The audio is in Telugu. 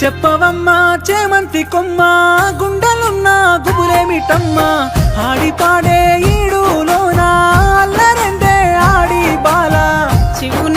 చెప్పవమ్మా చేమంతి కొమ్మ గుండెలున్న గుబులేమిటమ్మా ఆడి పాడే ఈడులోనా అల్లరెందే ఆడి బాల శివుని